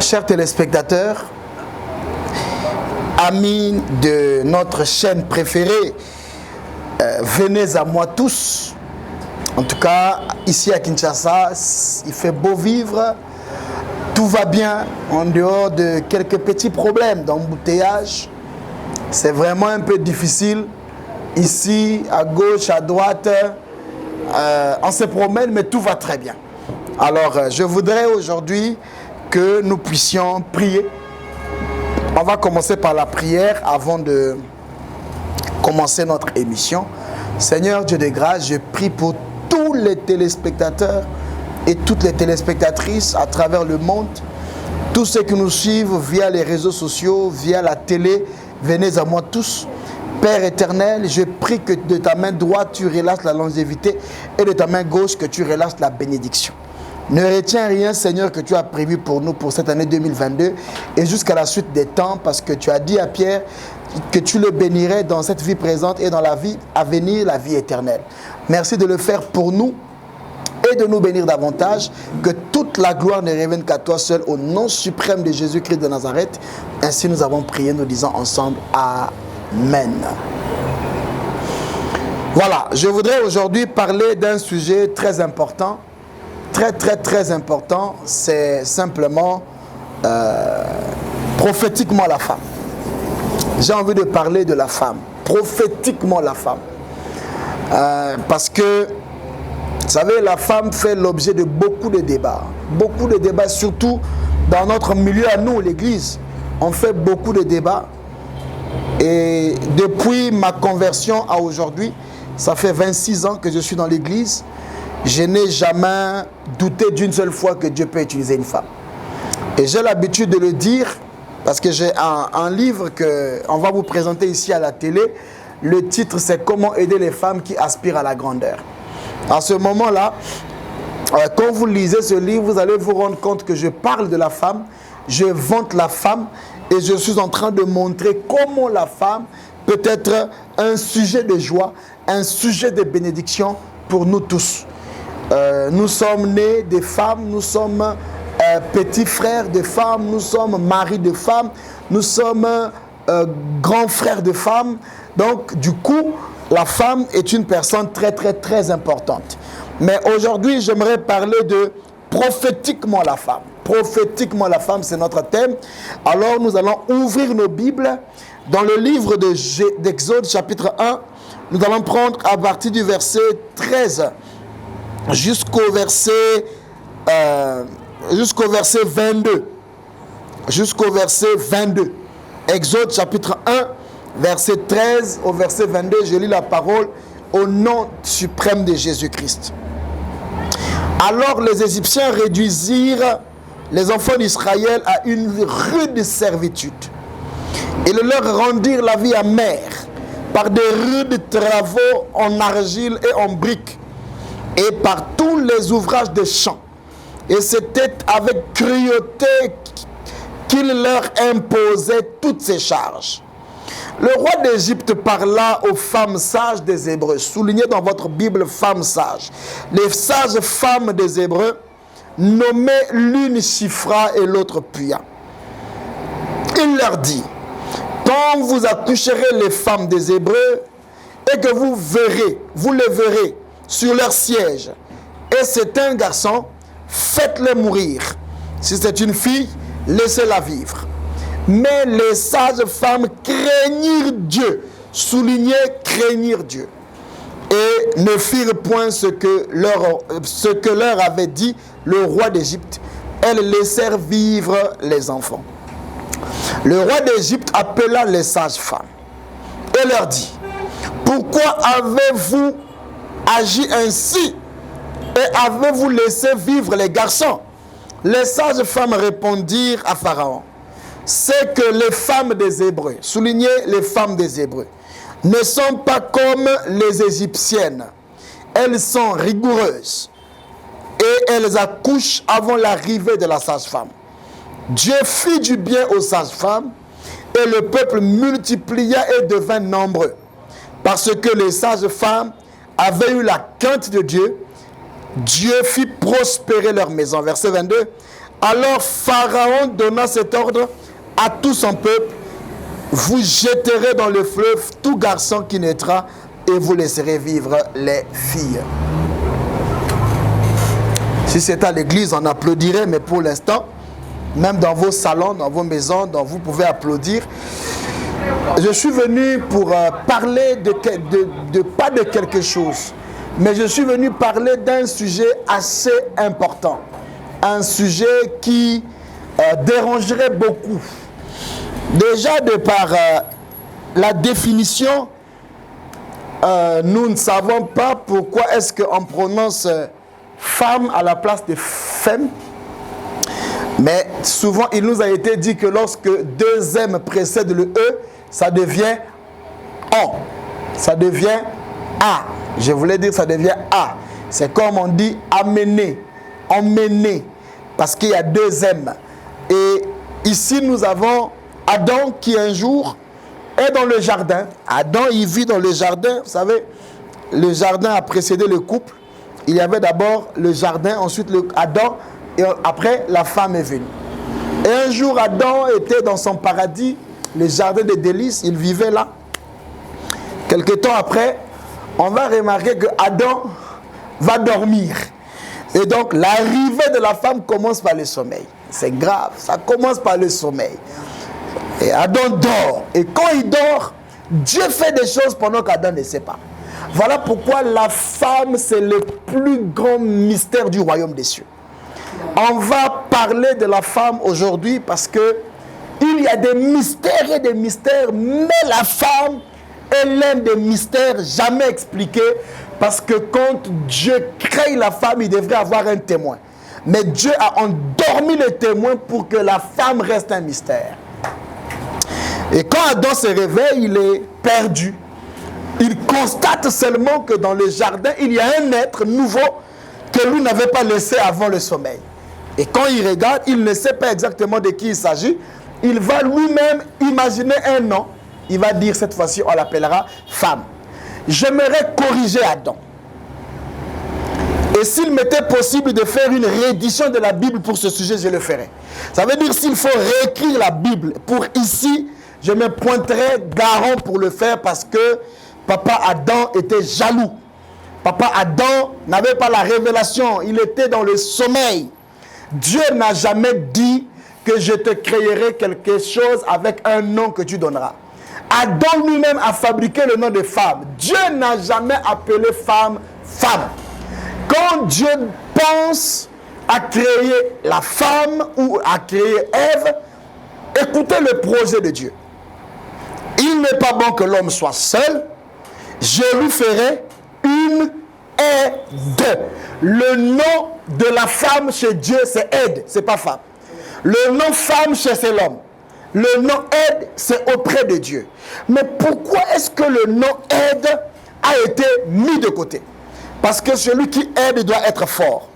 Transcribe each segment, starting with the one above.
Chers téléspectateurs, amis de notre chaîne préférée, venez à moi tous. En tout cas, ici à Kinshasa, il fait beau vivre, tout va bien, en dehors de quelques petits problèmes d'embouteillage. C'est vraiment un peu difficile. Ici, à gauche, à droite, on se promène, mais tout va très bien. Alors, je voudrais aujourd'hui que nous puissions prier. On va commencer par la prière avant de commencer notre émission. Seigneur Dieu de grâce, je prie pour tous les téléspectateurs et toutes les téléspectatrices à travers le monde, tous ceux qui nous suivent via les réseaux sociaux, via la télé, venez à moi tous. Père éternel, je prie que de ta main droite tu relâches la longévité et de ta main gauche que tu relâches la bénédiction. Ne retiens rien, Seigneur, que tu as prévu pour nous pour cette année 2022 et jusqu'à la suite des temps, parce que tu as dit à Pierre que tu le bénirais dans cette vie présente et dans la vie à venir, la vie éternelle. Merci de le faire pour nous et de nous bénir davantage, que toute la gloire ne revienne qu'à toi seul, au nom suprême de Jésus-Christ de Nazareth. Ainsi nous avons prié, nous disons ensemble Amen. Voilà, je voudrais aujourd'hui parler d'un sujet très important, très important, c'est simplement prophétiquement la femme. J'ai envie de parler de la femme, prophétiquement la femme. Parce que, vous savez, la femme fait l'objet de beaucoup de débats, surtout dans notre milieu à nous, l'église. On fait beaucoup de débats. Et depuis ma conversion à aujourd'hui, ça fait 26 ans que je suis dans l'église, je n'ai jamais douté d'une seule fois que Dieu peut utiliser une femme. Et j'ai l'habitude de le dire parce que j'ai un livre qu'on va vous présenter ici à la télé. Le titre, c'est « Comment aider les femmes qui aspirent à la grandeur ». À ce moment-là, quand vous lisez ce livre, vous allez vous rendre compte que je parle de la femme, je vante la femme et je suis en train de montrer comment la femme peut être un sujet de joie, un sujet de bénédiction pour nous tous. Nous sommes nés des femmes, nous sommes petits frères de femmes, nous sommes maris de femmes, nous sommes grands frères de femmes. Donc, du coup, la femme est une personne très importante. Mais aujourd'hui, j'aimerais parler de prophétiquement la femme. Prophétiquement la femme, c'est notre thème. Alors, nous allons ouvrir nos Bibles dans le livre d'Exode, chapitre 1. Nous allons prendre à partir du verset 13 jusqu'au verset 22. Jusqu'au verset 22. Exode, chapitre 1, verset 13 au verset 22. Je lis la parole au nom suprême de Jésus-Christ. Alors les Égyptiens réduisirent les enfants d'Israël à une rude servitude. Ils leur rendirent la vie amère par des rudes travaux en argile et en briques et par tous les ouvrages des champs. Et c'était avec cruauté qu'il leur imposait toutes ces charges. Le roi d'Égypte parla aux femmes sages des Hébreux. Soulignez dans votre Bible femmes sages. Les sages femmes des Hébreux, nommées l'une Shifra et l'autre Puya. Il leur dit: quand vous accoucherez les femmes des Hébreux et que vous les verrez sur leur siège, et c'est un garçon, faites-le mourir. Si c'est une fille, laissez-la vivre. Mais les sages femmes craignirent Dieu, soulignez craignir Dieu, et ne firent point ce que leur avait dit le roi d'Égypte. Elles laissèrent vivre les enfants. Le roi d'Égypte appela les sages femmes et leur dit: pourquoi avez-vous agi ainsi et avez-vous laissé vivre les garçons? Les sages femmes répondirent à Pharaon: c'est que les femmes des Hébreux, soulignez les femmes des Hébreux, ne sont pas comme les Égyptiennes. Elles sont rigoureuses et elles accouchent avant l'arrivée de la sage-femme. Dieu fit du bien aux sages-femmes et le peuple multiplia et devint nombreux. Parce que les sages-femmes avaient eu la crainte de Dieu, Dieu fit prospérer leur maison. Verset 22. Alors Pharaon donna cet ordre à tout son peuple. Vous jetterez dans le fleuve tout garçon qui naîtra et vous laisserez vivre les filles. Si c'était à l'église, on applaudirait, mais pour l'instant, même dans vos salons, dans vos maisons, vous pouvez applaudir. Je suis venu pour parler pas de quelque chose, mais je suis venu parler d'un sujet assez important. Un sujet qui dérangerait beaucoup. Déjà, de par la définition, nous ne savons pas pourquoi est-ce qu'on prononce femme à la place de femme. Mais souvent, il nous a été dit que lorsque deux M précèdent le E, ça devient O. Ça devient A. Je voulais dire ça devient A. C'est comme on dit amener, emmener, parce qu'il y a deux M. Et ici, nous avons Adam qui un jour est dans le jardin. Adam, il vit dans le jardin. Vous savez, le jardin a précédé le couple. Il y avait d'abord le jardin, ensuite Adam, et après la femme est venue. Et un jour, Adam était dans son paradis, le jardin des délices, il vivait là. Quelque temps après, on va remarquer que Adam va dormir. Et donc, l'arrivée de la femme commence par le sommeil. C'est grave, ça commence par le sommeil. Et Adam dort. Et quand il dort, Dieu fait des choses pendant qu'Adam ne sait pas. Voilà pourquoi la femme, c'est le plus grand mystère du royaume des cieux. On va parler de la femme aujourd'hui parce que il y a des mystères et des mystères, mais la femme est l'un des mystères jamais expliqués parce que quand Dieu crée la femme, il devrait avoir un témoin. Mais Dieu a endormi le témoin pour que la femme reste un mystère. Et quand Adam se réveille, il est perdu. Il constate seulement que dans le jardin, il y a un être nouveau que lui n'avait pas laissé avant le sommeil. Et quand il regarde, il ne sait pas exactement de qui il s'agit. Il va lui-même imaginer un nom. Il va dire cette fois-ci, on l'appellera femme. J'aimerais corriger Adam. Et s'il m'était possible de faire une réédition de la Bible pour ce sujet, je le ferais. Ça veut dire s'il faut réécrire la Bible pour ici, je me pointerai garant pour le faire parce que Papa Adam était jaloux. Papa Adam n'avait pas la révélation. Il était dans le sommeil. Dieu n'a jamais dit que je te créerai quelque chose avec un nom que tu donneras. Adam lui-même a fabriqué le nom de femme. Dieu n'a jamais appelé femme, femme. Quand Dieu pense à créer la femme ou à créer Ève, écoutez le projet de Dieu. Il n'est pas bon que l'homme soit seul. Je lui ferai une aide. Le nom de la femme chez Dieu, c'est aide, c'est pas femme. Le nom femme chez c'est l'homme. Le nom aide, c'est auprès de Dieu. Mais pourquoi est-ce que le nom aide a été mis de côté? Parce que celui qui aide doit être fort.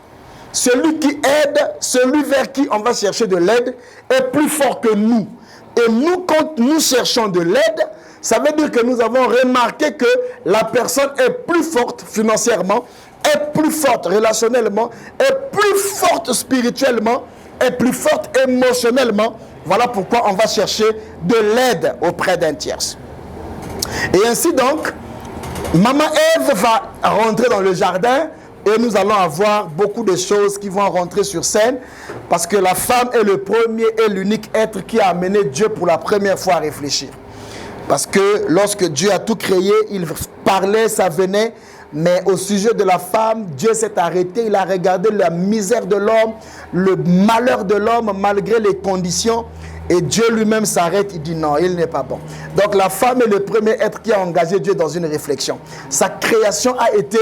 Celui qui aide, celui vers qui on va chercher de l'aide, est plus fort que nous. Et nous, quand nous cherchons de l'aide, ça veut dire que nous avons remarqué que la personne est plus forte financièrement, est plus forte relationnellement, est plus forte spirituellement, est plus forte émotionnellement. Voilà pourquoi on va chercher de l'aide auprès d'un tierce. Et ainsi donc, Maman Ève va rentrer dans le jardin et nous allons avoir beaucoup de choses qui vont rentrer sur scène parce que la femme est le premier et l'unique être qui a amené Dieu pour la première fois à réfléchir. Parce que lorsque Dieu a tout créé, il parlait, ça venait, mais au sujet de la femme, Dieu s'est arrêté, il a regardé la misère de l'homme, le malheur de l'homme malgré les conditions, et Dieu lui-même s'arrête, il dit non, il n'est pas bon. Donc la femme est le premier être qui a engagé Dieu dans une réflexion. Sa création a été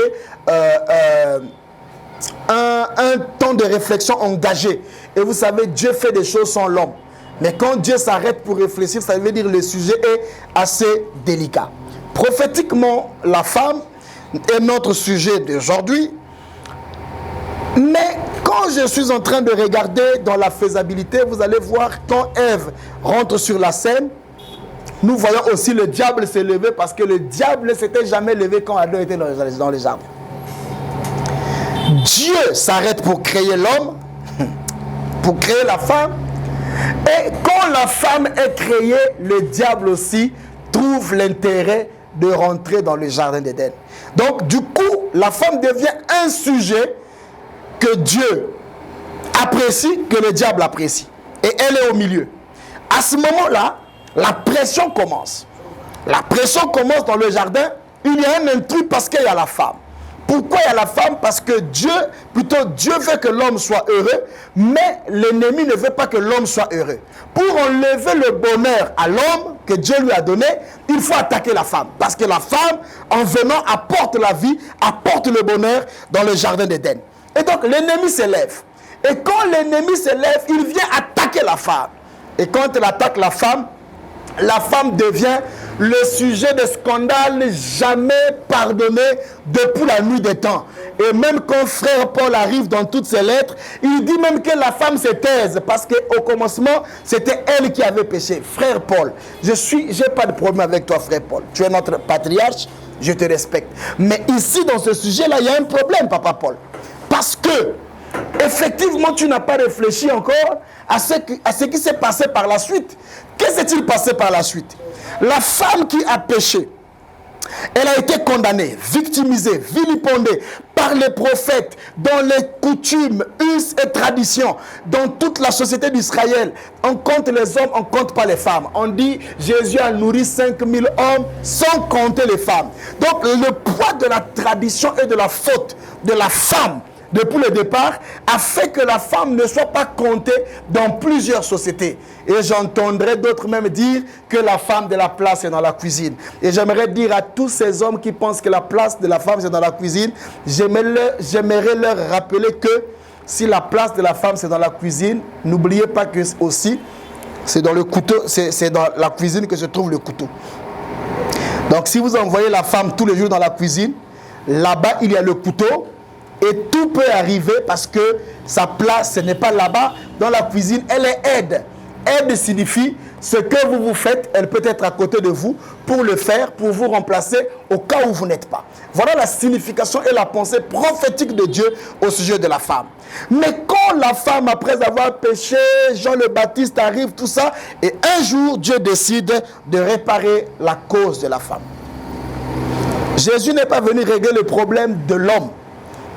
un temps de réflexion engagé. Et vous savez, Dieu fait des choses sans l'homme. Mais quand Dieu s'arrête pour réfléchir, ça veut dire que le sujet est assez délicat. Prophétiquement, la femme est notre sujet d'aujourd'hui. Mais quand je suis en train de regarder dans la faisabilité, vous allez voir quand Ève rentre sur la scène, nous voyons aussi le diable se lever parce que le diable ne s'était jamais levé quand Adam était dans les arbres. Dieu s'arrête pour créer l'homme. pour créer la femme. Et quand la femme est créée, le diable aussi trouve l'intérêt de rentrer dans le jardin d'Éden. Donc, du coup, la femme devient un sujet que Dieu apprécie, que le diable apprécie. Et elle est au milieu. À ce moment-là, la pression commence. La pression commence dans le jardin. Il y a un intrus parce qu'il y a la femme. Pourquoi il y a la femme? Parce que Dieu veut que l'homme soit heureux, mais l'ennemi ne veut pas que l'homme soit heureux. Pour enlever le bonheur à l'homme que Dieu lui a donné, il faut attaquer la femme. Parce que la femme, en venant, apporte la vie, apporte le bonheur dans le jardin d'Éden. Et donc l'ennemi s'élève. Et quand l'ennemi s'élève, il vient attaquer la femme. Et quand il attaque la femme devient le sujet de scandale jamais pardonné depuis la nuit des temps. Et même quand frère Paul arrive dans toutes ses lettres, il dit même que la femme se taise parce qu'au commencement, c'était elle qui avait péché. Frère Paul, j'ai pas de problème avec toi, frère Paul. Tu es notre patriarche, je te respecte. Mais ici, dans ce sujet-là, il y a un problème, papa Paul. Parce que, effectivement, tu n'as pas réfléchi encore à ce qui s'est passé par la suite. Qu'est-ce qui s'est passé par la suite? La femme qui a péché, elle a été condamnée, victimisée, vilipendée par les prophètes, dans les coutumes, us et traditions, dans toute la société d'Israël. On compte les hommes, on ne compte pas les femmes. On dit Jésus a nourri 5000 hommes sans compter les femmes. Donc le poids de la tradition et de la faute de la femme depuis le départ, a fait que la femme ne soit pas comptée dans plusieurs sociétés. Et j'entendrai d'autres même dire que la femme de la place est dans la cuisine. Et j'aimerais dire à tous ces hommes qui pensent que la place de la femme c'est dans la cuisine, j'aimerais leur rappeler que si la place de la femme c'est dans la cuisine, n'oubliez pas que aussi c'est dans le couteau, c'est dans la cuisine que se trouve le couteau. Donc si vous envoyez la femme tous les jours dans la cuisine, là-bas il y a le couteau. Et tout peut arriver parce que sa place, ce n'est pas là-bas. Dans la cuisine, elle est aide. Aide signifie ce que vous faites, elle peut être à côté de vous pour le faire, pour vous remplacer au cas où vous n'êtes pas. Voilà la signification et la pensée prophétique de Dieu au sujet de la femme. Mais quand la femme, après avoir péché, Jean le Baptiste arrive, tout ça, et un jour, Dieu décide de réparer la cause de la femme. Jésus n'est pas venu régler le problème de l'homme.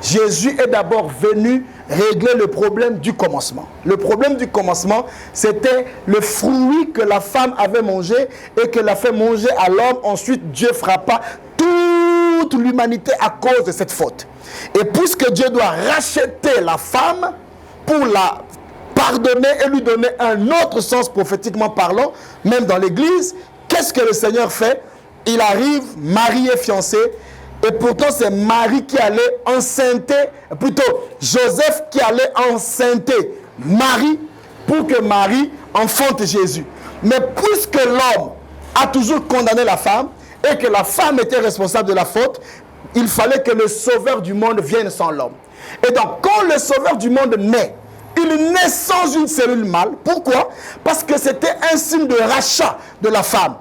Jésus est d'abord venu régler le problème du commencement. Le problème du commencement, c'était le fruit que la femme avait mangé et qu'elle a fait manger à l'homme. Ensuite, Dieu frappa toute l'humanité à cause de cette faute. Et puisque Dieu doit racheter la femme pour la pardonner et lui donner un autre sens prophétiquement parlant, même dans l'église, qu'est-ce que le Seigneur fait? Il arrive, Marie est fiancée, et pourtant c'est Marie qui allait enceinter, plutôt Joseph qui allait enceinter Marie pour que Marie enfante Jésus. Mais puisque l'homme a toujours condamné la femme et que la femme était responsable de la faute, il fallait que le sauveur du monde vienne sans l'homme. Et donc quand le sauveur du monde naît, il naît sans une cellule mâle. Pourquoi? Parce que c'était un signe de rachat de la femme.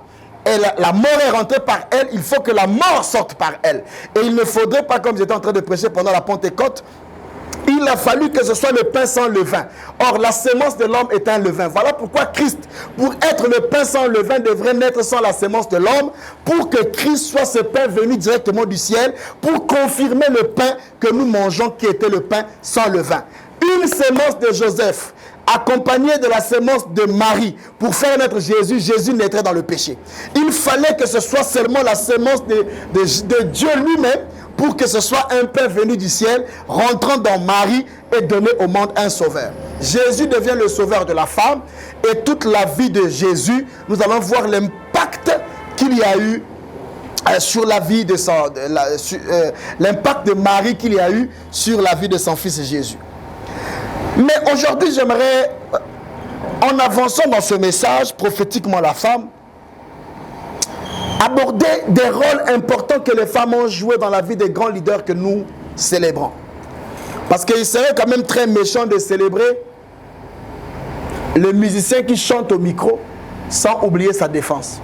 Et la mort est rentrée par elle, il faut que la mort sorte par elle. Et il ne faudrait pas, comme j'étais en train de prêcher pendant la Pentecôte, il a fallu que ce soit le pain sans levain. Or, la sémence de l'homme est un levain. Voilà pourquoi Christ, pour être le pain sans levain, devrait naître sans la sémence de l'homme, pour que Christ soit ce pain venu directement du ciel, pour confirmer le pain que nous mangeons, qui était le pain sans levain. Une sémence de Joseph, accompagné de la sémence de Marie, pour faire naître Jésus, Jésus naîtrait dans le péché. Il fallait que ce soit seulement la sémence de Dieu lui-même, pour que ce soit un pain venu du ciel, rentrant dans Marie et donner au monde un sauveur. Jésus devient le sauveur de la femme, et toute la vie de Jésus, nous allons voir l'impact qu'il y a eu sur la vie de l'impact de Marie qu'il y a eu sur la vie de son fils Jésus. Mais aujourd'hui, j'aimerais, en avançant dans ce message, prophétiquement la femme, aborder des rôles importants que les femmes ont joués dans la vie des grands leaders que nous célébrons. Parce qu'il serait quand même très méchant de célébrer le musicien qui chante au micro sans oublier sa défense.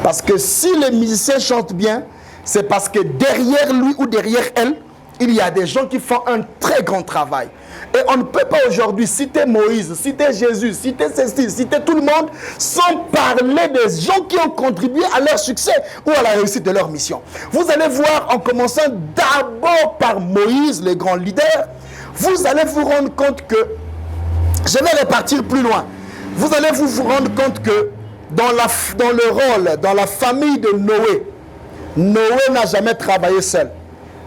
Parce que si le musicien chante bien, c'est parce que derrière lui ou derrière elle, il y a des gens qui font un très grand travail. Et on ne peut pas aujourd'hui citer Moïse, citer Jésus, citer Cécile, citer tout le monde sans parler des gens qui ont contribué à leur succès ou à la réussite de leur mission. Vous allez voir, en commençant d'abord par Moïse, le grand leader, vous allez vous rendre compte que, je vais repartir plus loin, vous allez vous rendre compte que dans le rôle, dans la famille de Noé, Noé n'a jamais travaillé seul.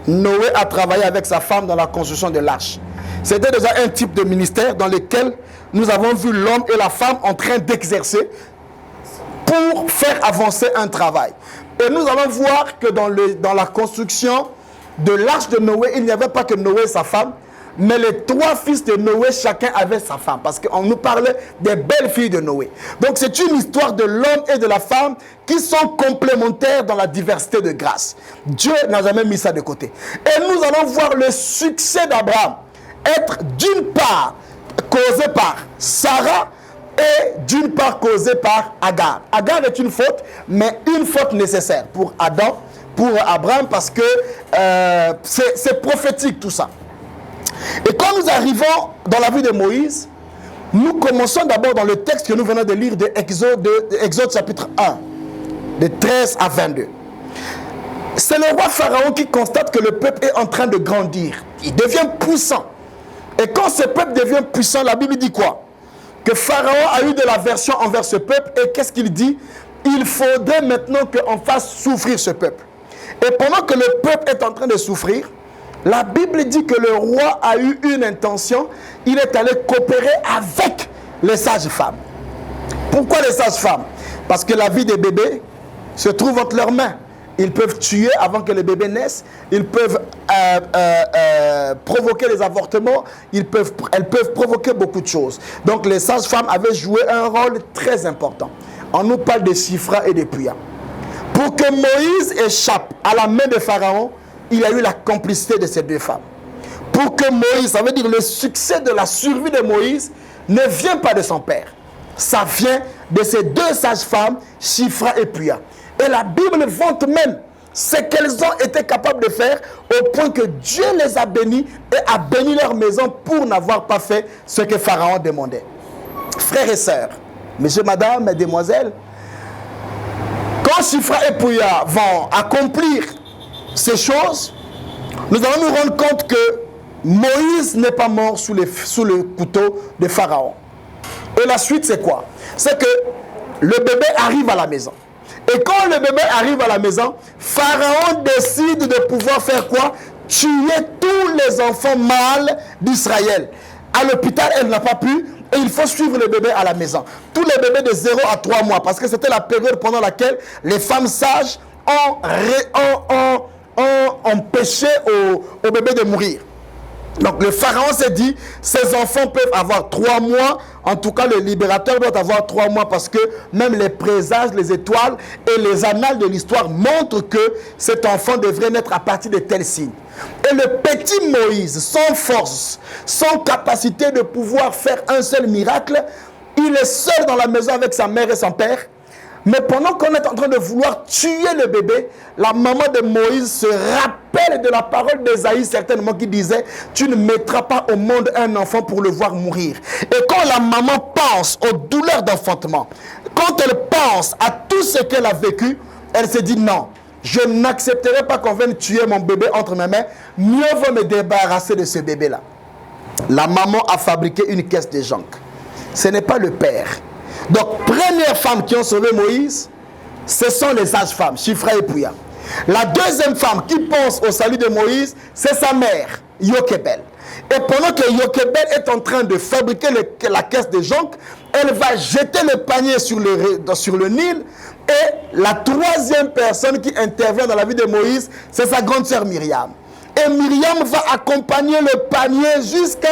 Noé a travaillé avec sa femme dans la construction de l'arche. C'était déjà un type de ministère dans lequel nous avons vu l'homme et la femme en train d'exercer pour faire avancer un travail. Et nous allons voir que dans la construction de l'arche de Noé, il n'y avait pas que Noé et sa femme, mais les 3 fils de Noé, chacun avait sa femme. Parce qu'on nous parlait des belles filles de Noé. Donc c'est une histoire de l'homme et de la femme qui sont complémentaires dans la diversité de grâce. Dieu n'a jamais mis ça de côté. Et nous allons voir le succès d'Abraham être d'une part causé par Sarah et d'une part causé par Agar. Agar est une faute, mais une faute nécessaire pour Adam, pour Abraham, parce que c'est prophétique tout ça. Et quand nous arrivons dans la vie de Moïse, nous commençons d'abord dans le texte que nous venons de lire de Exode chapitre 1, de 13 à 22. C'est le roi Pharaon qui constate que le peuple est en train de grandir. Il devient puissant. Et quand ce peuple devient puissant, la Bible dit quoi? Que Pharaon a eu de l'aversion envers ce peuple. Et qu'est-ce qu'il dit? Il faudrait maintenant qu'on fasse souffrir ce peuple. Et pendant que le peuple est en train de souffrir, la Bible dit que le roi a eu une intention. Il est allé coopérer avec les sages-femmes. Pourquoi les sages-femmes? Parce que la vie des bébés se trouve entre leurs mains. Ils peuvent tuer avant que les bébés naissent. Ils peuvent provoquer les avortements. Elles peuvent provoquer beaucoup de choses. Donc les sages-femmes avaient joué un rôle très important. On nous parle de Shifra et de Puya. Pour que Moïse échappe à la main de Pharaon, il y a eu la complicité de ces 2 femmes. Pour que Moïse, ça veut dire le succès de la survie de Moïse, ne vient pas de son père. Ça vient de ces 2 sages-femmes, Shifra et Puya. Et la Bible vante même ce qu'elles ont été capables de faire au point que Dieu les a bénis et a béni leur maison pour n'avoir pas fait ce que Pharaon demandait. Frères et sœurs, messieurs, madame, mesdemoiselles, quand Shifra et Puya vont accomplir ces choses, nous allons nous rendre compte que Moïse n'est pas mort sous le couteau de Pharaon. Et la suite, c'est quoi? C'est que le bébé arrive à la maison. Et quand le bébé arrive à la maison, Pharaon décide de pouvoir faire quoi? Tuer tous les enfants mâles d'Israël. À l'hôpital, elle n'a pas pu. Et il faut suivre le bébé à la maison. Tous les bébés de 0 à 3 mois. Parce que c'était la période pendant laquelle les femmes sages ont empêché au bébé de mourir. Donc le pharaon s'est dit, ces enfants peuvent avoir 3 mois, en tout cas le libérateur doit avoir 3 mois parce que même les présages, les étoiles et les annales de l'histoire montrent que cet enfant devrait naître à partir de tels signes. Et le petit Moïse, sans force, sans capacité de pouvoir faire un seul miracle, il est seul dans la maison avec sa mère et son père. Mais pendant qu'on est en train de vouloir tuer le bébé, la maman de Moïse se rappelle de la parole d'Ésaïe certainement qui disait « Tu ne mettras pas au monde un enfant pour le voir mourir ». Et quand la maman pense aux douleurs d'enfantement, quand elle pense à tout ce qu'elle a vécu, elle se dit « Non, je n'accepterai pas qu'on vienne tuer mon bébé entre mes mains, mieux vaut me débarrasser de ce bébé-là ». La maman a fabriqué une caisse de jonc. Ce n'est pas le père. Donc, première femme qui ont sauvé Moïse, ce sont les sages-femmes, Shifra et Puya. La deuxième femme qui pense au salut de Moïse, c'est sa mère, Yokebel. Et pendant que Yokebel est en train de fabriquer la caisse de jonc, elle va jeter le panier sur le Nil. Et la troisième personne qui intervient dans la vie de Moïse, c'est sa grande sœur Myriam. Et Myriam va accompagner le panier jusqu'à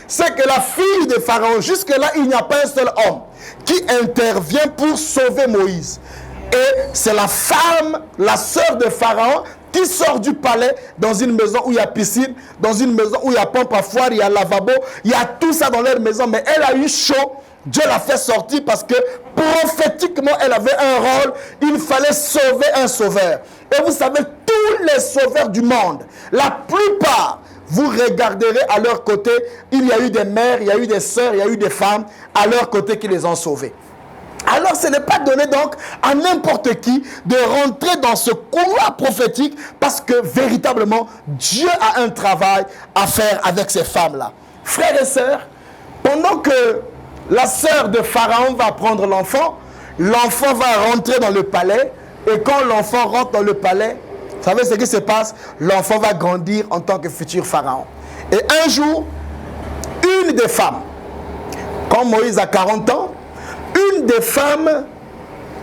ce que la fille de Pharaon, jusque-là, il n'y a pas un seul homme qui intervient pour sauver Moïse. Et c'est la femme, la sœur de Pharaon, qui sort du palais dans une maison où il y a piscine, dans une maison où il y a pompe à foire, il y a lavabo, il y a tout ça dans leur maison. Mais elle a eu chaud Dieu l'a fait sortir parce que prophétiquement, elle avait un rôle. Il fallait sauver un sauveur. Et vous savez, tous les sauveurs du monde, la plupart, vous regarderez à leur côté, il y a eu des mères, il y a eu des sœurs, il y a eu des femmes à leur côté qui les ont sauvés. Alors ce n'est pas donné donc à n'importe qui de rentrer dans ce couloir prophétique parce que véritablement Dieu a un travail à faire avec ces femmes-là. Frères et sœurs, pendant que la sœur de Pharaon va prendre l'enfant, l'enfant va rentrer dans le palais et quand l'enfant rentre dans le palais, vous savez ce qui se passe? L'enfant va grandir en tant que futur Pharaon. Et un jour, une des femmes, quand Moïse a 40 ans, une des femmes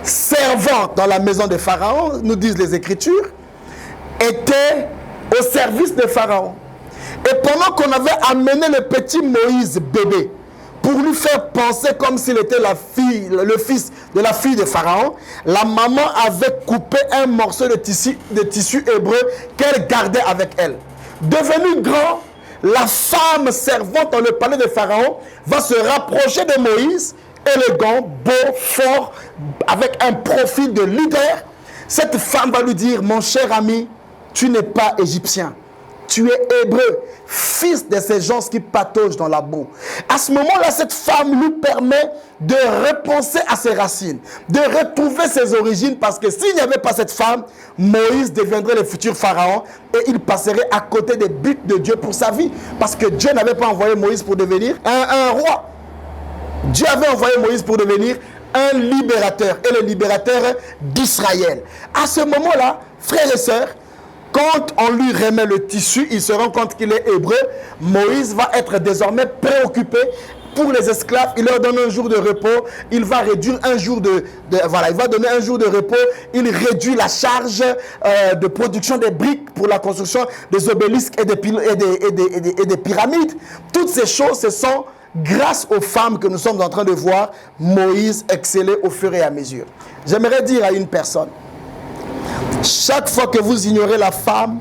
servantes dans la maison de Pharaon, nous disent les Écritures, était au service de Pharaon. Et pendant qu'on avait amené le petit Moïse bébé pour lui faire penser comme s'il était le fils de la fille de Pharaon, la maman avait coupé un morceau de tissu hébreu qu'elle gardait avec elle. Devenue grand, la femme servante dans le palais de Pharaon va se rapprocher de Moïse, élégant, beau, fort, avec un profil de leader. Cette femme va lui dire: mon cher ami, tu n'es pas égyptien, tu es hébreu, fils de ces gens qui pataugent dans la boue. À ce moment-là, cette femme lui permet de repenser à ses racines, de retrouver ses origines, parce que s'il n'y avait pas cette femme, Moïse deviendrait le futur pharaon et il passerait à côté des buts de Dieu pour sa vie, parce que Dieu n'avait pas envoyé Moïse pour devenir un roi. Dieu avait envoyé Moïse pour devenir un libérateur, et le libérateur d'Israël. À ce moment-là, frères et sœurs, quand on lui remet le tissu, il se rend compte qu'il est hébreu. Moïse va être désormais préoccupé pour les esclaves. Il leur donne un jour de repos. Il va réduire un jour il va donner un jour de repos. Il réduit la charge de production des briques pour la construction des obélisques et des pyramides. Toutes ces choses, ce sont grâce aux femmes que nous sommes en train de voir Moïse exceller au fur et à mesure. J'aimerais dire à une personne: chaque fois que vous ignorez la femme,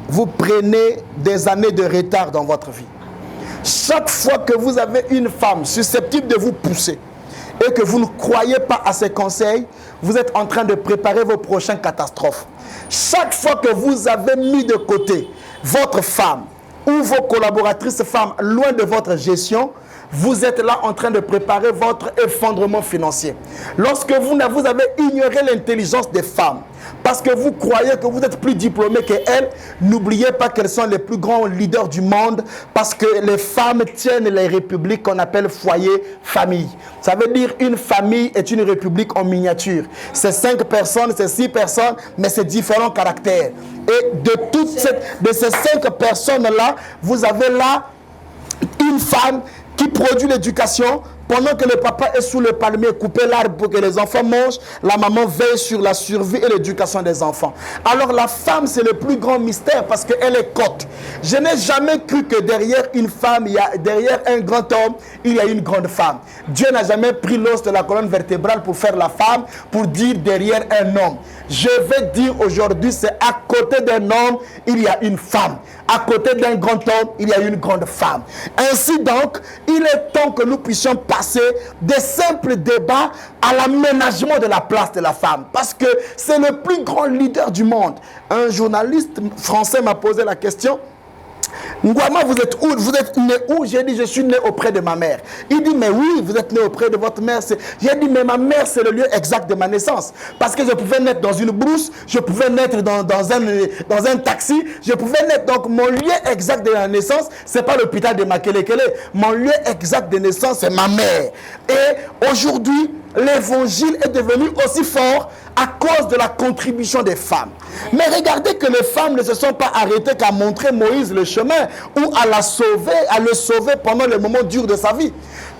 vous prenez des années de retard dans votre vie. Chaque fois que vous avez une femme susceptible de vous pousser et que vous ne croyez pas à ses conseils, vous êtes en train de préparer vos prochaines catastrophes. Chaque fois que vous avez mis de côté votre femme ou vos collaboratrices femmes loin de votre gestion, vous êtes là en train de préparer votre effondrement financier. Lorsque vous avez ignoré l'intelligence des femmes, parce que vous croyez que vous êtes plus diplômé qu'elles, n'oubliez pas qu'elles sont les plus grands leaders du monde, parce que les femmes tiennent les républiques qu'on appelle foyer, famille. Ça veut dire une famille est une république en miniature. C'est 5 personnes, c'est 6 personnes, mais c'est différents caractères. Et de ces 5 personnes-là, vous avez là une femme qui produit l'éducation. Pendant que le papa est sous le palmier, couper l'arbre pour que les enfants mangent, la maman veille sur la survie et l'éducation des enfants. Alors la femme, c'est le plus grand mystère parce qu'elle est cote. Je n'ai jamais cru que derrière une femme, derrière un grand homme, il y a une grande femme. Dieu n'a jamais pris l'os de la colonne vertébrale pour faire la femme, pour dire derrière un homme. Je vais dire aujourd'hui, c'est à côté d'un homme, il y a une femme. À côté d'un grand homme, il y a une grande femme. Ainsi donc, il est temps que nous puissions passer des simples débats à l'aménagement de la place de la femme. Parce que c'est le plus grand leader du monde. Un journaliste français m'a posé la question: Ngouama, vous êtes où? Vous êtes né où? J'ai dit: je suis né auprès de ma mère. Il dit: mais oui, vous êtes né auprès de votre mère. J'ai dit: mais ma mère, c'est le lieu exact de ma naissance. Parce que je pouvais naître dans une brousse, je pouvais naître dans un taxi, je pouvais naître. Donc mon lieu exact de la naissance, c'est pas l'hôpital de Makelekele. Mon lieu exact de naissance, c'est ma mère. Et aujourd'hui, l'évangile est devenu aussi fort à cause de la contribution des femmes. Mais regardez que les femmes ne se sont pas arrêtées qu'à montrer Moïse le chemin ou à le sauver pendant les moments durs de sa vie.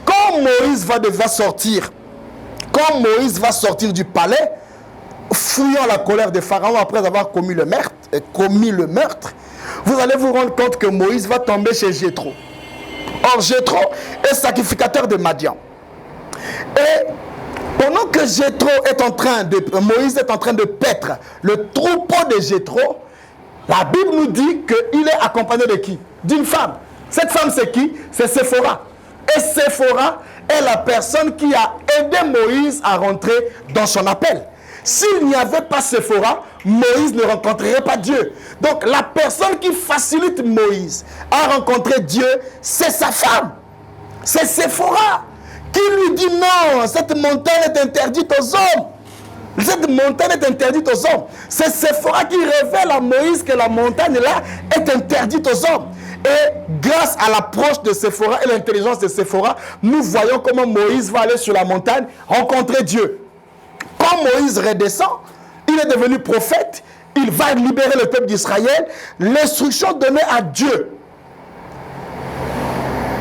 Quand Moïse va sortir du palais, fuyant la colère de Pharaon après avoir commis le meurtre, vous allez vous rendre compte que Moïse va tomber chez Jéthro. Or, Jéthro est sacrificateur de Madian. Et pendant que Moïse est en train de paître le troupeau de Jéthro, la Bible nous dit qu'il est accompagné de qui? D'une femme. Cette femme, c'est qui? C'est Séphora. Et Séphora est la personne qui a aidé Moïse à rentrer dans son appel. S'il n'y avait pas Séphora, Moïse ne rencontrerait pas Dieu. Donc la personne qui facilite Moïse à rencontrer Dieu, c'est sa femme. C'est Séphora qui lui dit non, cette montagne est interdite aux hommes. Cette montagne est interdite aux hommes. C'est Séphora qui révèle à Moïse que la montagne là est interdite aux hommes. Et grâce à l'approche de Séphora et l'intelligence de Séphora, nous voyons comment Moïse va aller sur la montagne rencontrer Dieu. Quand Moïse redescend, il est devenu prophète, il va libérer le peuple d'Israël. L'instruction donnée à Dieu,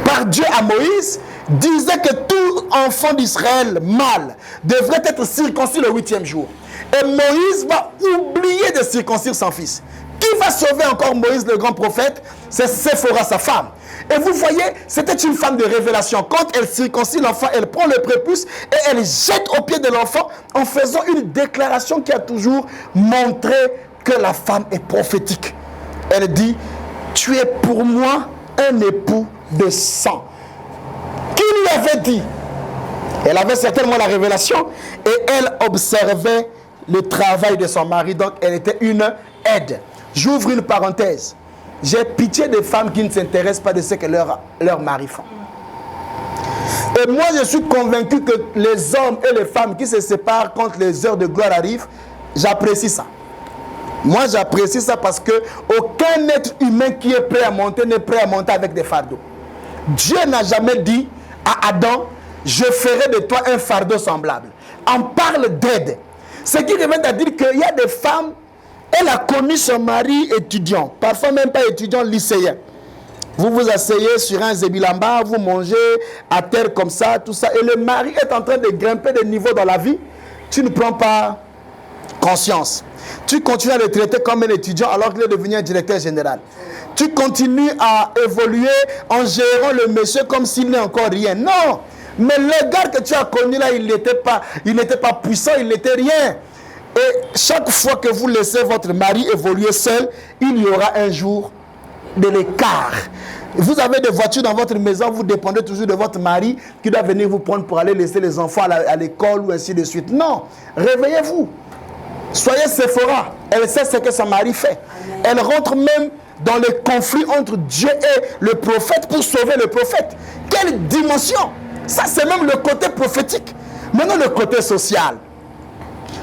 par Dieu à Moïse, disait que tout enfant d'Israël mâle devrait être circoncis le 8e jour. Et Moïse va oublier de circoncire son fils. Qui va sauver encore Moïse, le grand prophète? C'est Séphora, sa femme. Et vous voyez, c'était une femme de révélation. Quand elle circoncie l'enfant, elle prend le prépuce et elle jette au pied de l'enfant en faisant une déclaration qui a toujours montré que la femme est prophétique. Elle dit, tu es pour moi un époux de sang. Qui lui avait dit? Elle avait certainement la révélation et elle observait le travail de son mari. Donc elle était une aide. J'ouvre une parenthèse. J'ai pitié des femmes qui ne s'intéressent pas de ce que leur mari font. Et moi, je suis convaincu que les hommes et les femmes qui se séparent quand les heures de gloire arrivent, j'apprécie ça. Moi, j'apprécie ça parce que aucun être humain qui est prêt à monter n'est prêt à monter avec des fardeaux. Dieu n'a jamais dit à Adam, je ferai de toi un fardeau semblable. On parle d'aide. Ce qui revient à dire qu'il y a des femmes. Elle a connu son mari étudiant, parfois même pas étudiant, lycéen. Vous vous asseyez sur un zébilamba, vous mangez à terre comme ça, tout ça, et le mari est en train de grimper de niveau dans la vie. Tu ne prends pas conscience. Tu continues à le traiter comme un étudiant alors qu'il est devenu un directeur général. Tu continues à évoluer en gérant le monsieur comme s'il n'est encore rien. Non, mais le gars que tu as connu là, il n'était pas puissant, il n'était rien. Et chaque fois que vous laissez votre mari évoluer seul, il y aura un jour de l'écart. Vous avez des voitures dans votre maison, vous dépendez toujours de votre mari qui doit venir vous prendre pour aller laisser les enfants à l'école ou ainsi de suite. Non, réveillez-vous. Soyez Séphora. Elle sait ce que son mari fait. Elle rentre même dans le conflit entre Dieu et le prophète pour sauver le prophète. Quelle dimension! Ça, c'est même le côté prophétique. Maintenant, le côté social.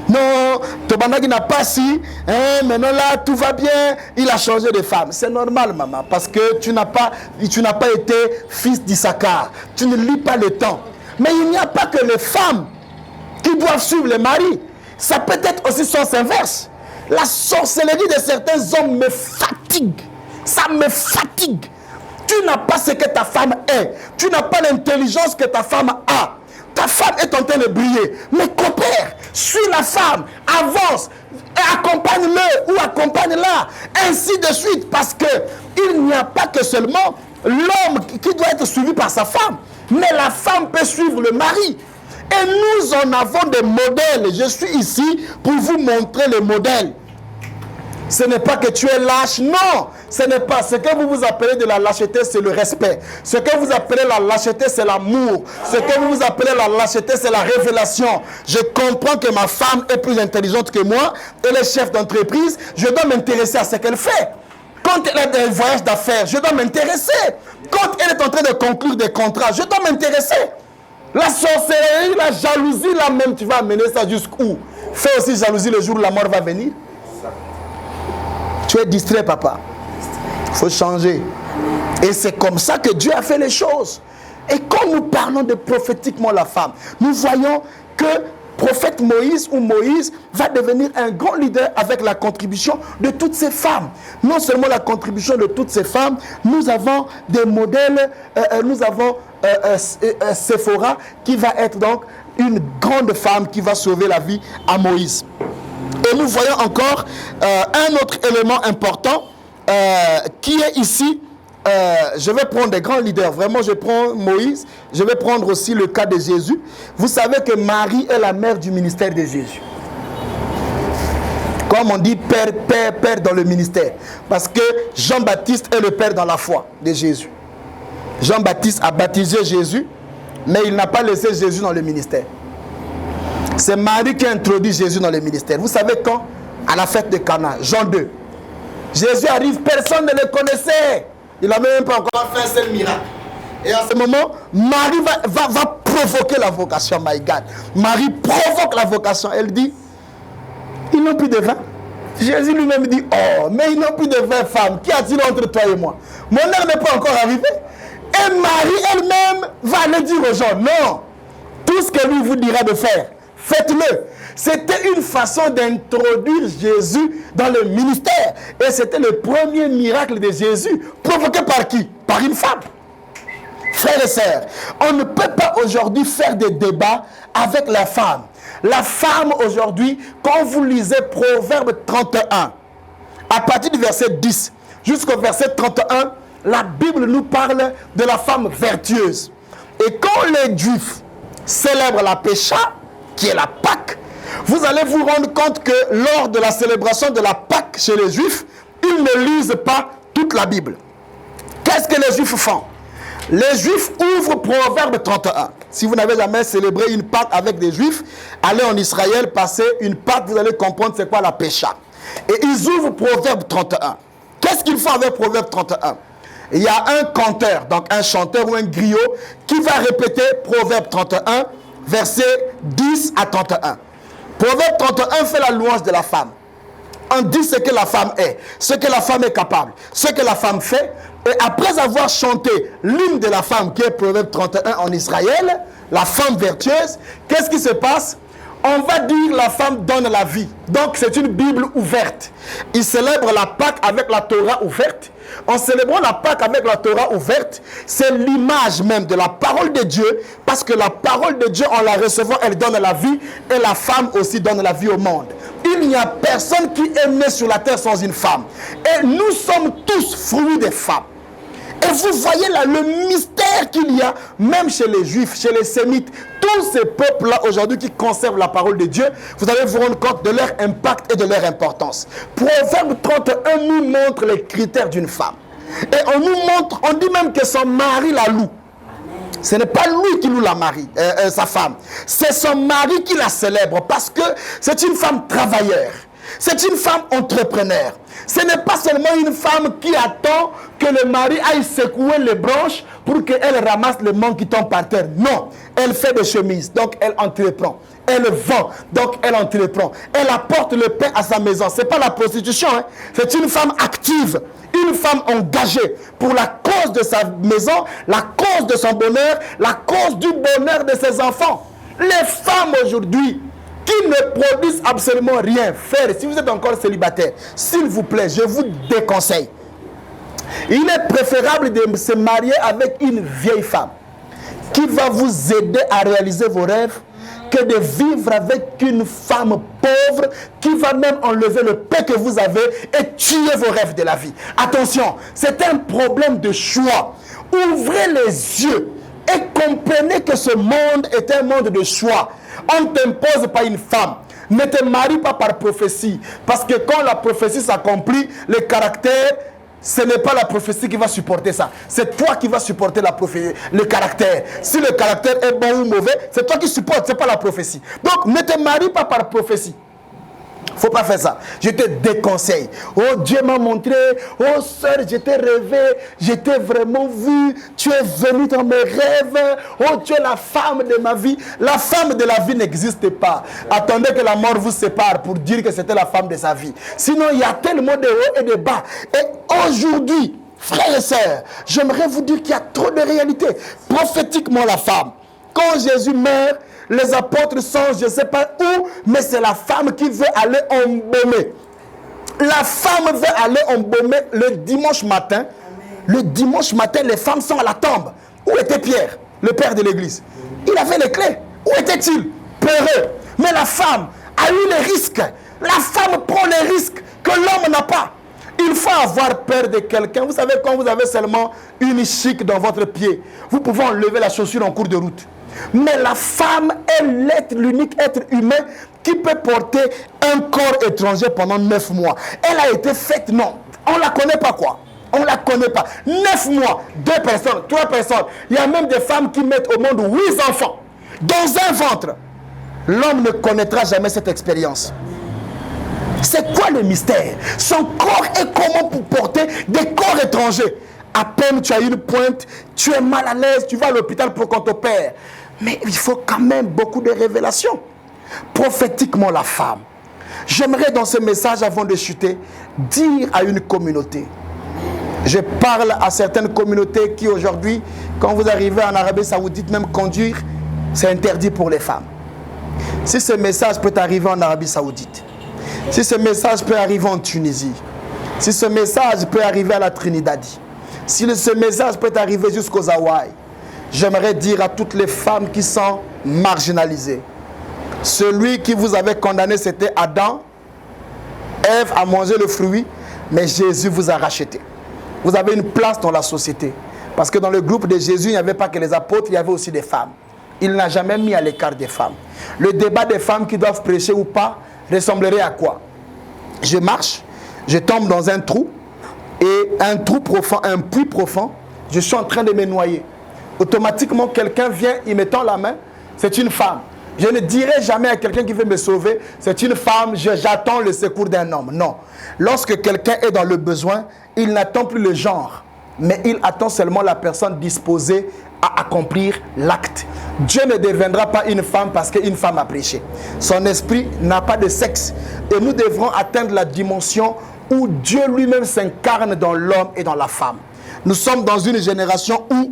Non, Tobanagi n'a pas si, maintenant là, tout va bien, il a changé de femme. C'est normal, maman, parce que tu n'as pas été fils d'Issachar. Tu ne lis pas le temps. Mais il n'y a pas que les femmes qui doivent suivre les maris. Ça peut être aussi sens inverse. La sorcellerie de certains hommes me fatigue. Ça me fatigue. Tu n'as pas ce que ta femme est. Tu n'as pas l'intelligence que ta femme a. Ta femme est en train de briller. Mais coopère, suis la femme, avance, accompagne-le ou accompagne-la, ainsi de suite. Parce qu'il n'y a pas que seulement l'homme qui doit être suivi par sa femme, mais la femme peut suivre le mari. Et nous en avons des modèles. Je suis ici pour vous montrer les modèles. Ce n'est pas que tu es lâche, non. Ce n'est pas. Ce que vous appelez de la lâcheté, c'est le respect. Ce que vous appelez la lâcheté, c'est l'amour. Ce que vous appelez la lâcheté, c'est la révélation. Je comprends que ma femme est plus intelligente que moi. Elle est chef d'entreprise. Je dois m'intéresser à ce qu'elle fait. Quand elle a des voyages d'affaires, je dois m'intéresser. Quand elle est en train de conclure des contrats, je dois m'intéresser. La sorcellerie, la jalousie, là même, tu vas amener ça jusqu'où? Fais aussi jalousie le jour où la mort va venir. Tu es distrait, papa. Il faut changer. Et c'est comme ça que Dieu a fait les choses. Et quand nous parlons de prophétiquement la femme, nous voyons que prophète Moïse ou Moïse va devenir un grand leader avec la contribution de toutes ces femmes. Non seulement la contribution de toutes ces femmes, nous avons des modèles, nous avons Séphora qui va être donc une grande femme qui va sauver la vie à Moïse. Et nous voyons encore un autre élément important qui est ici. Je vais prendre des grands leaders. Vraiment, je prends Moïse. Je vais prendre aussi le cas de Jésus. Vous savez que Marie est la mère du ministère de Jésus. Comme on dit, père dans le ministère. Parce que Jean-Baptiste est le père dans la foi de Jésus. Jean-Baptiste a baptisé Jésus, mais il n'a pas laissé Jésus dans le ministère. C'est Marie qui a introduit Jésus dans le ministère. Vous savez quand? À la fête de Cana, Jean 2. Jésus arrive, personne ne le connaissait. Il n'a même pas encore fait un seul miracle. Et à ce moment, Marie va provoquer la vocation. My God. Marie provoque la vocation. Elle dit, ils n'ont plus de vin. Jésus lui-même dit, oh, mais ils n'ont plus de vin, femme. Qu'y a-t-il entre toi et moi? Mon heure n'est pas encore arrivée. Et Marie elle-même va aller dire aux gens, non, tout ce que lui vous dira de faire, faites-le. C'était une façon d'introduire Jésus dans le ministère. Et c'était le premier miracle de Jésus, provoqué par qui? Par une femme. Frères et sœurs, on ne peut pas aujourd'hui faire des débats avec la femme. La femme aujourd'hui, quand vous lisez Proverbe 31, à partir du verset 10 jusqu'au verset 31, la Bible nous parle de la femme vertueuse. Et quand les Juifs célèbrent la Pécha, qui est la Pâque, vous allez vous rendre compte que lors de la célébration de la Pâque chez les Juifs, ils ne lisent pas toute la Bible. Qu'est-ce que les Juifs font? Les Juifs ouvrent Proverbe 31. Si vous n'avez jamais célébré une Pâque avec des Juifs, allez en Israël, passez une Pâque, vous allez comprendre c'est quoi la Pécha. Et ils ouvrent Proverbe 31. Qu'est-ce qu'ils font avec Proverbe 31? Il y a un canteur, donc un chanteur ou un griot, qui va répéter Proverbe 31, versets 10 à 31. Proverbe 31 fait la louange de la femme. On dit ce que la femme est, ce que la femme est capable, ce que la femme fait. Et après avoir chanté l'hymne de la femme, qui est Proverbe 31 en Israël, la femme vertueuse, qu'est-ce qui se passe? On va dire la femme donne la vie. Donc c'est une Bible ouverte. Ils célèbrent la Pâque avec la Torah ouverte. En célébrant la Pâque avec la Torah ouverte, c'est l'image même de la parole de Dieu, parce que la parole de Dieu, en la recevant, elle donne la vie, et la femme aussi donne la vie au monde. Il n'y a personne qui est né sur la terre sans une femme. Et nous sommes tous fruits des femmes. Et vous voyez là le mystère qu'il y a, même chez les Juifs, chez les Sémites, tous ces peuples-là aujourd'hui qui conservent la parole de Dieu, vous allez vous rendre compte de leur impact et de leur importance. Proverbe 31 nous montre les critères d'une femme. Et on nous montre, on dit même que son mari la loue. Ce n'est pas lui qui loue sa femme. C'est son mari qui la célèbre parce que c'est une femme travailleuse. C'est une femme entrepreneur. Ce n'est pas seulement une femme qui attend que le mari aille secouer les branches pour qu'elle ramasse le mangue qui tombe par terre. Non, elle fait des chemises, donc elle entreprend. Elle vend, donc elle entreprend. Elle apporte le pain à sa maison. Ce n'est pas la prostitution, hein. C'est une femme active, une femme engagée pour la cause de sa maison, la cause de son bonheur, la cause du bonheur de ses enfants. Les femmes aujourd'hui qui ne produisent absolument rien, frère, si vous êtes encore célibataire, s'il vous plaît, je vous déconseille. Il est préférable de se marier avec une vieille femme qui va vous aider à réaliser vos rêves que de vivre avec une femme pauvre qui va même enlever le pain que vous avez et tuer vos rêves de la vie. Attention, c'est un problème de choix. Ouvrez les yeux et comprenez que ce monde est un monde de choix. On ne t'impose pas une femme. Ne te marie pas par prophétie. Parce que quand la prophétie s'accomplit, le caractère, ce n'est pas la prophétie qui va supporter ça. C'est toi qui vas supporter la prophétie, le caractère. Si le caractère est bon ou mauvais, c'est toi qui supportes, ce n'est pas la prophétie. Donc ne te marie pas par prophétie. Il ne faut pas faire ça. Je te déconseille. Oh, Dieu m'a montré. Oh, sœur, je t'ai rêvé. Je t'ai vraiment vu. Tu es venu dans mes rêves. Oh, tu es la femme de ma vie. La femme de la vie n'existe pas. Attendez que la mort vous sépare pour dire que c'était la femme de sa vie. Sinon, il y a tellement de hauts et de bas. Et aujourd'hui, frères et sœurs, j'aimerais vous dire qu'il y a trop de réalités. Prophétiquement, la femme. Quand Jésus meurt, les apôtres sont, je ne sais pas où, mais c'est la femme qui veut aller embaumer. La femme veut aller embaumer le dimanche matin. Le dimanche matin, les femmes sont à la tombe. Où était Pierre, le père de l'église? Il avait les clés. Où était-il? Peureux. Mais la femme a eu les risques. La femme prend les risques que l'homme n'a pas. Il faut avoir peur de quelqu'un. Vous savez, quand vous avez seulement une chic dans votre pied, vous pouvez enlever la chaussure en cours de route. Mais la femme est l'unique être humain qui peut porter un corps étranger pendant 9 mois. Elle a été faite, non. On ne la connaît pas quoi. On ne la connaît pas. 9 mois, 2 personnes, 3 personnes. Il y a même des femmes qui mettent au monde 8 enfants dans un ventre. L'homme ne connaîtra jamais cette expérience. C'est quoi le mystère? Son corps est comment pour porter des corps étrangers? À peine tu as une pointe, tu es mal à l'aise, tu vas à l'hôpital pour qu'on t'opère. Mais il faut quand même beaucoup de révélations. Prophétiquement, la femme. J'aimerais dans ce message, avant de chuter, dire à une communauté. Je parle à certaines communautés qui aujourd'hui, quand vous arrivez en Arabie Saoudite, même conduire, c'est interdit pour les femmes. Si ce message peut arriver en Arabie Saoudite, si ce message peut arriver en Tunisie, si ce message peut arriver à la Trinidad, si ce message peut arriver jusqu'aux Hawaï, j'aimerais dire à toutes les femmes qui sont marginalisées, celui qui vous avait condamné, c'était Adam. Ève a mangé le fruit, mais Jésus vous a racheté. Vous avez une place dans la société. Parce que dans le groupe de Jésus, il n'y avait pas que les apôtres, il y avait aussi des femmes. Il n'a jamais mis à l'écart des femmes. Le débat des femmes qui doivent prêcher ou pas ressemblerait à quoi? Je marche, je tombe dans un trou, et un trou profond, un puits profond, je suis en train de me noyer. Automatiquement, quelqu'un vient, il me tend la main, c'est une femme. Je ne dirai jamais à quelqu'un qui veut me sauver, c'est une femme, j'attends le secours d'un homme. Non. Lorsque quelqu'un est dans le besoin, il n'attend plus le genre, mais il attend seulement la personne disposée à accomplir l'acte. Dieu ne deviendra pas une femme parce qu'une femme a prêché. Son esprit n'a pas de sexe. Et nous devrons atteindre la dimension où Dieu lui-même s'incarne dans l'homme et dans la femme. Nous sommes dans une génération où,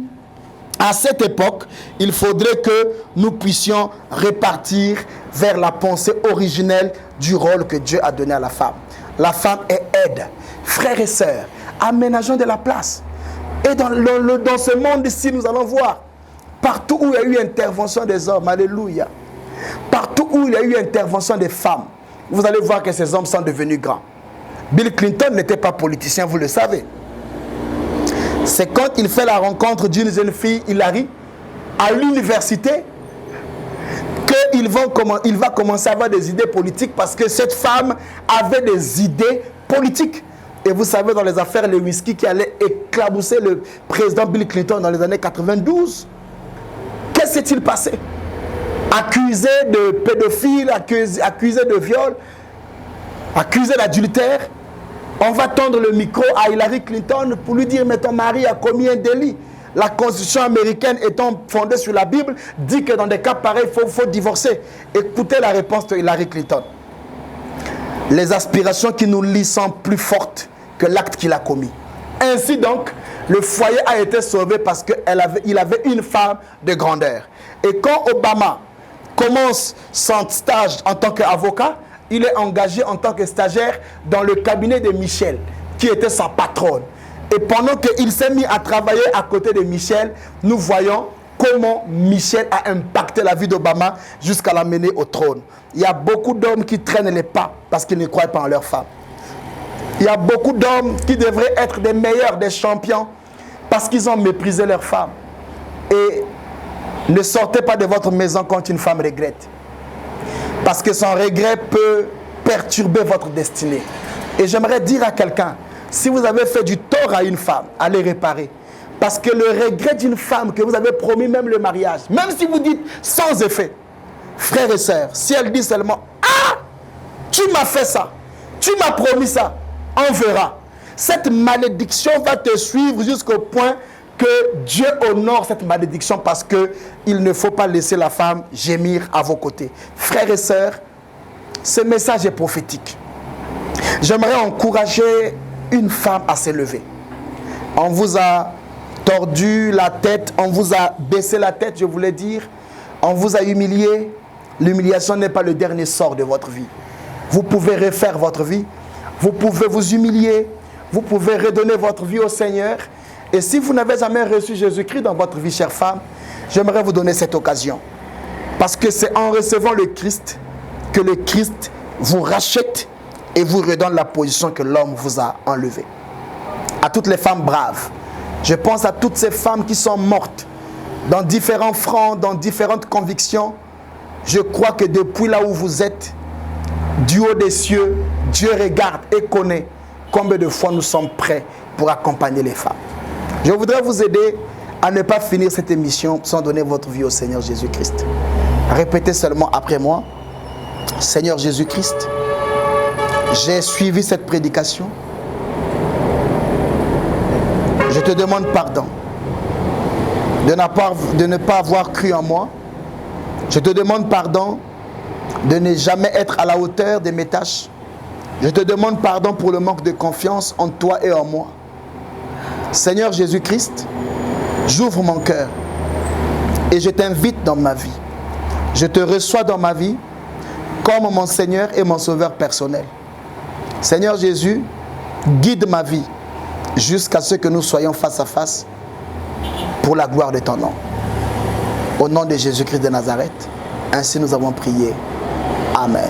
à cette époque, il faudrait que nous puissions répartir vers la pensée originelle du rôle que Dieu a donné à la femme. La femme est aide. Frères et sœurs, aménageons de la place. Et dans ce monde-ci, nous allons voir, partout où il y a eu intervention des hommes, alléluia, partout où il y a eu intervention des femmes, vous allez voir que ces hommes sont devenus grands. Bill Clinton n'était pas politicien, vous le savez. C'est quand il fait la rencontre d'une jeune fille, Hillary, à l'université, qu'il va commencer à avoir des idées politiques parce que cette femme avait des idées politiques. Et vous savez, dans les affaires Lewinsky qui allait éclabousser le président Bill Clinton dans les années 92, qu'est-ce qui s'est-il passé? Accusé de pédophile, accusé de viol, accusé d'adultère. On va tendre le micro à Hillary Clinton pour lui dire, mais ton mari a commis un délit. La constitution américaine étant fondée sur la Bible, dit que dans des cas pareils, il faut divorcer. Écoutez la réponse de Hillary Clinton. Les aspirations qui nous lient sont plus fortes que l'acte qu'il a commis. Ainsi donc, le foyer a été sauvé parce qu'il avait une femme de grandeur. Et quand Obama commence son stage en tant qu'avocat, il est engagé en tant que stagiaire dans le cabinet de Michelle, qui était sa patronne. Et pendant qu'il s'est mis à travailler à côté de Michelle, nous voyons comment Michelle a impacté la vie d'Obama jusqu'à l'amener au trône. Il y a beaucoup d'hommes qui traînent les pas parce qu'ils ne croient pas en leur femme. Il y a beaucoup d'hommes qui devraient être des meilleurs, des champions, parce qu'ils ont méprisé leur femme. Et ne sortez pas de votre maison quand une femme regrette. Parce que son regret peut perturber votre destinée. Et j'aimerais dire à quelqu'un, si vous avez fait du tort à une femme, allez réparer. Parce que le regret d'une femme que vous avez promis même le mariage, même si vous dites sans effet, frères et sœurs, si elle dit seulement « Ah, tu m'as fait ça, tu m'as promis ça », on verra. Cette malédiction va te suivre jusqu'au point que Dieu honore cette malédiction parce qu'il ne faut pas laisser la femme gémir à vos côtés. Frères et sœurs, ce message est prophétique. J'aimerais encourager une femme à s'élever. On vous a tordu la tête, on vous a baissé la tête, je voulais dire. On vous a humilié. L'humiliation n'est pas le dernier sort de votre vie. Vous pouvez refaire votre vie. Vous pouvez vous humilier. Vous pouvez redonner votre vie au Seigneur. Et si vous n'avez jamais reçu Jésus-Christ dans votre vie, chère femme, j'aimerais vous donner cette occasion. Parce que c'est en recevant le Christ que le Christ vous rachète et vous redonne la position que l'homme vous a enlevée. À toutes les femmes braves, je pense à toutes ces femmes qui sont mortes dans différents fronts, dans différentes convictions. Je crois que depuis là où vous êtes, du haut des cieux, Dieu regarde et connaît combien de fois nous sommes prêts pour accompagner les femmes. Je voudrais vous aider à ne pas finir cette émission sans donner votre vie au Seigneur Jésus-Christ. Répétez seulement après moi. Seigneur Jésus-Christ, j'ai suivi cette prédication. Je te demande pardon de ne pas avoir cru en moi. Je te demande pardon de ne jamais être à la hauteur de mes tâches. Je te demande pardon pour le manque de confiance en toi et en moi. Seigneur Jésus-Christ, j'ouvre mon cœur et je t'invite dans ma vie. Je te reçois dans ma vie comme mon Seigneur et mon Sauveur personnel. Seigneur Jésus, guide ma vie jusqu'à ce que nous soyons face à face pour la gloire de ton nom. Au nom de Jésus-Christ de Nazareth, ainsi nous avons prié. Amen.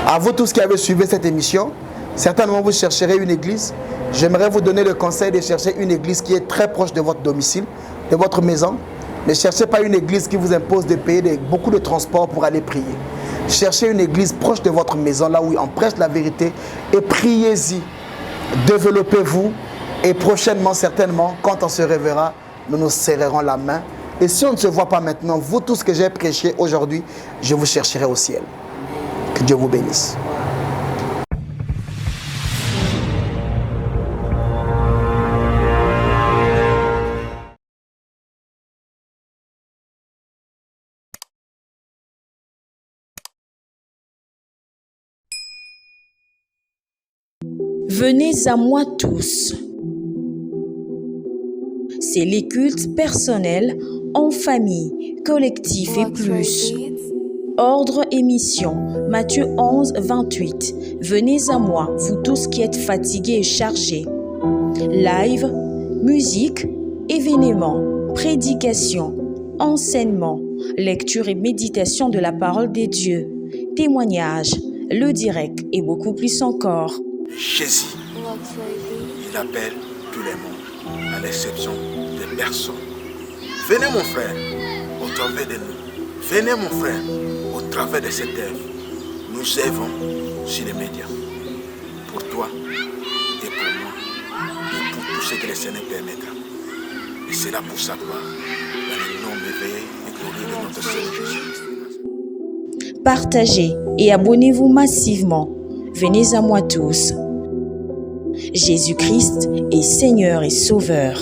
À vous tous qui avez suivi cette émission, certainement vous chercherez une église. J'aimerais vous donner le conseil de chercher une église qui est très proche de votre domicile, de votre maison. Ne cherchez pas une église qui vous impose de payer beaucoup de transport pour aller prier. Cherchez une église proche de votre maison, là où on prêche la vérité, et priez-y. Développez-vous et prochainement, certainement, quand on se reverra, nous nous serrerons la main. Et si on ne se voit pas maintenant, vous tous que j'ai prêché aujourd'hui, je vous chercherai au ciel. Que Dieu vous bénisse. Venez à moi tous. C'est les cultes personnels, en famille, collectifs et plus. Ordre et mission, Matthieu 11, 28. Venez à moi, vous tous qui êtes fatigués et chargés. Live, musique, événements, prédication, enseignement, lecture et méditation de la parole des dieux, témoignages, le direct et beaucoup plus encore. Jésus, il appelle tout le monde, à l'exception des personnes. Venez mon frère, au travers de nous. Venez mon frère, au travers de cette œuvre. Nous œuvrons sur les médias. Pour toi et pour moi, et pour tout ce que le Seigneur permettra. Et c'est là pour sa gloire, dans le nom merveilleux et glorieux de notre Seigneur Jésus. Partagez et abonnez-vous massivement. Venez à moi tous. Jésus-Christ est Seigneur et Sauveur.